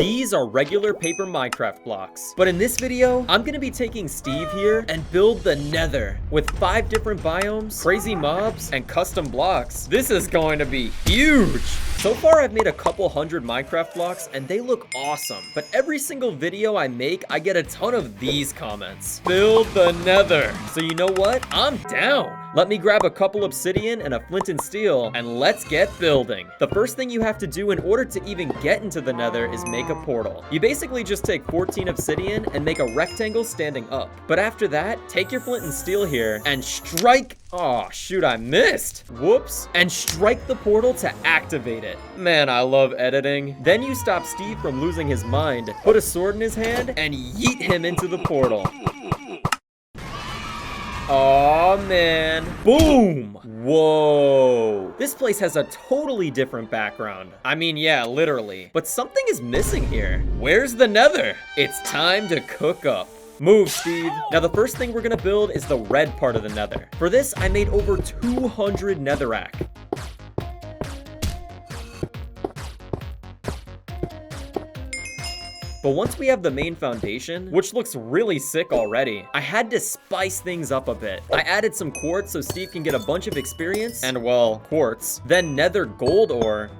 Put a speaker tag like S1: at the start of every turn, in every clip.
S1: These are regular paper Minecraft blocks. But in this video, I'm gonna be taking Steve here and build the Nether with 5 different biomes, crazy mobs, and custom blocks. This is going to be huge. So far, I've made a couple hundred Minecraft blocks and they look awesome. But every single video I make, I get a ton of these comments. Build the Nether. So you know what? I'm down. Let me grab a couple obsidian and a flint and steel, and let's get building. The first thing you have to do in order to even get into the Nether is make a portal. You basically just take 14 obsidian and make a rectangle standing up. But after that, take your flint and steel here and strike. Oh, shoot, I missed. Whoops. And strike the portal to activate it. Man, I love editing. Then you stop Steve from losing his mind, put a sword in his hand, and yeet him into the portal. Oh man. Boom! Whoa. This place has a totally different background. I mean, yeah, literally. But something is missing here. Where's the Nether? It's time to cook up. Move, Steve. Now, the first thing we're gonna build is the red part of the Nether. For this, I made over 200 netherrack. But once we have the main foundation, which looks really sick already, I had to spice things up a bit. I added some quartz so Steve can get a bunch of experience, and well, quartz. Then nether gold ore,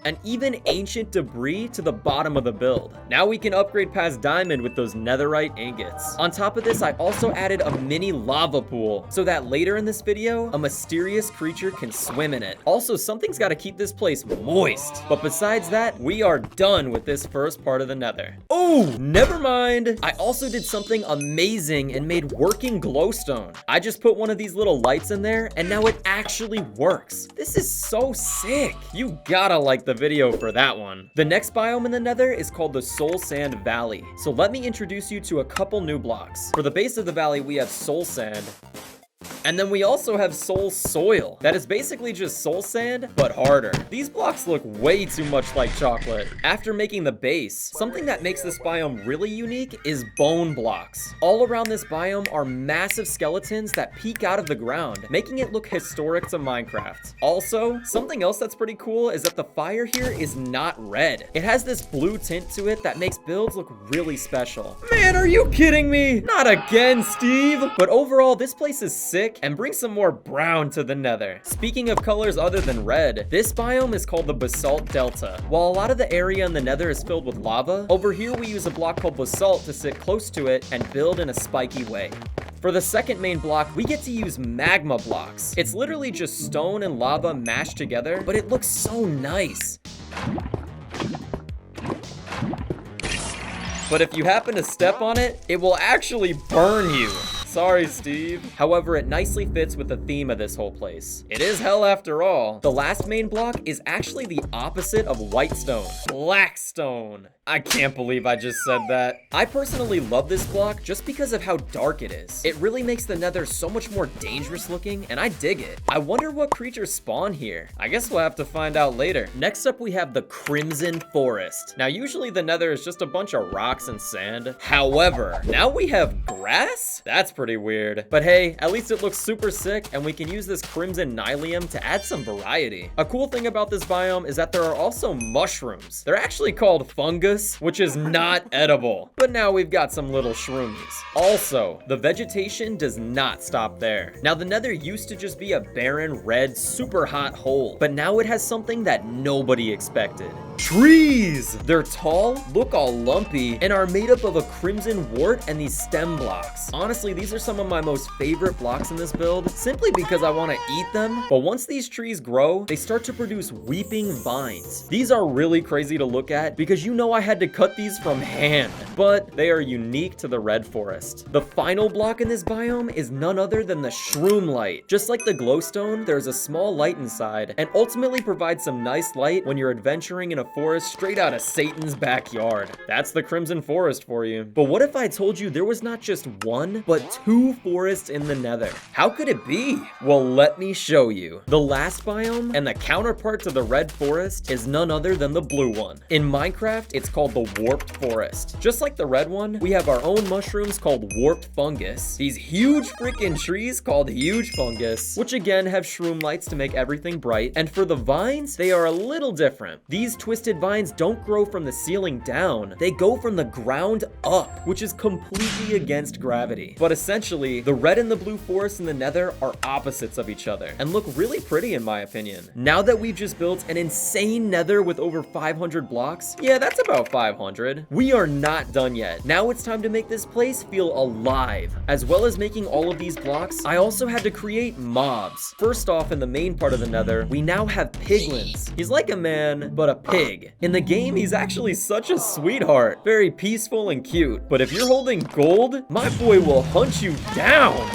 S1: and even ancient debris to the bottom of the build. Now we can upgrade past diamond with those netherite ingots. On top of this, I also added a mini lava pool so that later in this video, a mysterious creature can swim in it. Also, something's gotta keep this place moist. But besides that, we are done with this first part of the Nether. Oh, never mind. I also did something amazing and made working glowstone. I just put one of these little lights in there and now it actually works. This is so sick. You gotta like the video for that one. The next biome in the Nether is called the Soul Sand Valley. So let me introduce you to a couple new blocks. For the base of the valley, we have soul sand. And then we also have soul soil. That is basically just soul sand, but harder. These blocks look way too much like chocolate. After making the base, something that makes this biome really unique is bone blocks. All around this biome are massive skeletons that peek out of the ground, making it look historic to Minecraft. Also, something else that's pretty cool is that the fire here is not red. It has this blue tint to it that makes builds look really special. Man, are you kidding me? Not again, Steve. But overall, this place is sick and bring some more brown to the Nether. Speaking of colors other than red, this biome is called the Basalt Delta. While a lot of the area in the Nether is filled with lava, over here we use a block called basalt to sit close to it and build in a spiky way. For the second main block, we get to use magma blocks. It's literally just stone and lava mashed together, but it looks so nice. But if you happen to step on it, it will actually burn you. Sorry, Steve. However, it nicely fits with the theme of this whole place. It is hell after all. The last main block is actually the opposite of white stone. Black stone. I can't believe I just said that. I personally love this block just because of how dark it is. It really makes the Nether so much more dangerous looking, and I dig it. I wonder what creatures spawn here. I guess we'll have to find out later. Next up, we have the Crimson Forest. Now, usually the Nether is just a bunch of rocks and sand. However, now we have grass? That's pretty weird. But hey, at least it looks super sick, and we can use this crimson nylium to add some variety. A cool thing about this biome is that there are also mushrooms. They're actually called fungus, which is not edible. But now we've got some little shroomies. Also, the vegetation does not stop there. Now, the Nether used to just be a barren, red, super hot hole, but now it has something that nobody expected. Trees! They're tall, look all lumpy, and are made up of a crimson wart and these stem blocks. Honestly, these are some of my most favorite blocks in this build, simply because I want to eat them. But once these trees grow, they start to produce weeping vines. These are really crazy to look at because you know I had to cut these from hand, but they are unique to the red forest. The final block in this biome is none other than the shroom light. Just like the glowstone, there's a small light inside, and ultimately provides some nice light when you're adventuring in a forest straight out of Satan's backyard. That's the Crimson Forest for you. But what if I told you there was not just one, but 2 forests in the Nether. How could it be? Well, let me show you. The last biome and the counterpart to the red forest is none other than the blue one. In Minecraft, it's called the warped forest. Just like the red one, we have our own mushrooms called warped fungus. These huge freaking trees called huge fungus, which again have shroom lights to make everything bright. And for the vines, they are a little different. These twisted vines don't grow from the ceiling down. They go from the ground up, which is completely against gravity. But essentially, the red and the blue forest in the Nether are opposites of each other and look really pretty in my opinion. Now that we've just built an insane Nether with over 500 blocks, yeah, that's about 500. We are not done yet. Now it's time to make this place feel alive. As well as making all of these blocks, I also had to create mobs. First off, in the main part of the Nether, we now have piglins. He's like a man, but a pig. In the game, he's actually such a sweetheart. Very peaceful and cute. But if you're holding gold, my boy will hunt you down.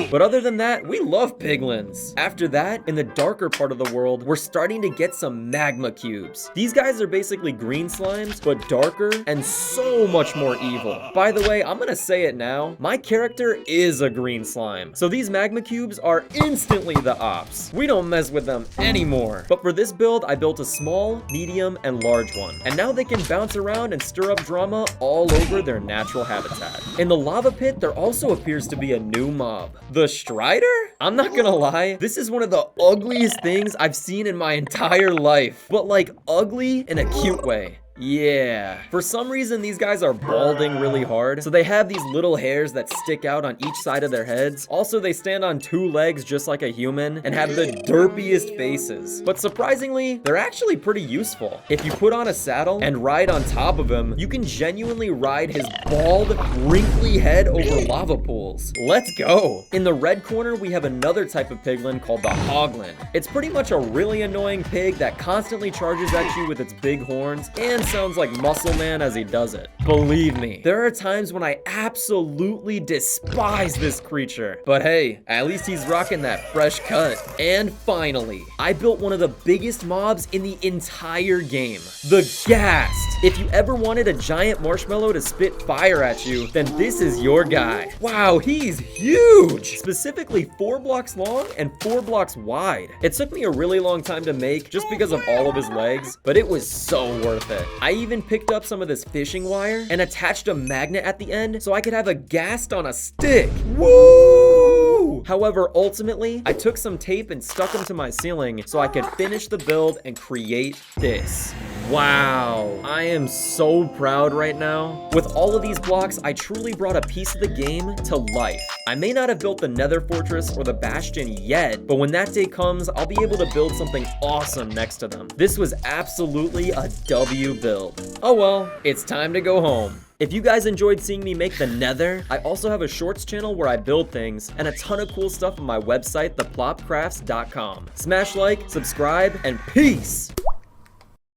S1: But other than that, we love piglins. After that, in the darker part of the world, we're starting to get some magma cubes. These guys are basically green slimes, but darker and so much more evil. By the way, I'm gonna say it now, my character is a green slime. So these magma cubes are instantly the ops. We don't mess with them anymore. But for this build, I built a small, medium, and large one. And now they can bounce around and stir up drama all over their natural habitat. In the lava pit, there also appears to be a new mob. The Strider? I'm not gonna lie, this is one of the ugliest things I've seen in my entire life. But like ugly in a cute way. Yeah. For some reason, these guys are balding really hard, so they have these little hairs that stick out on each side of their heads. Also, they stand on 2 legs just like a human and have the derpiest faces. But surprisingly, they're actually pretty useful. If you put on a saddle and ride on top of him, you can genuinely ride his bald, wrinkly head over lava pools. Let's go. In the red corner, we have another type of piglin called the hoglin. It's pretty much a really annoying pig that constantly charges at you with its big horns and sounds like Muscle Man as he does it. Believe me, there are times when I absolutely despise this creature. But hey, at least he's rocking that fresh cut. And finally, I built one of the biggest mobs in the entire game, the Ghast. If you ever wanted a giant marshmallow to spit fire at you, then this is your guy. Wow, he's huge! Specifically 4 blocks long and 4 blocks wide. It took me a really long time to make just because of all of his legs, but it was so worth it. I even picked up some of this fishing wire and attached a magnet at the end so I could have a Ghast on a stick. Woo! However, ultimately, I took some tape and stuck them to my ceiling so I could finish the build and create this. Wow, I am so proud right now. With all of these blocks, I truly brought a piece of the game to life. I may not have built the Nether Fortress or the Bastion yet, but when that day comes, I'll be able to build something awesome next to them. This was absolutely a W build. Oh well, it's time to go home. If you guys enjoyed seeing me make the Nether, I also have a shorts channel where I build things and a ton of cool stuff on my website, theplopcrafts.com. Smash like, subscribe, and peace!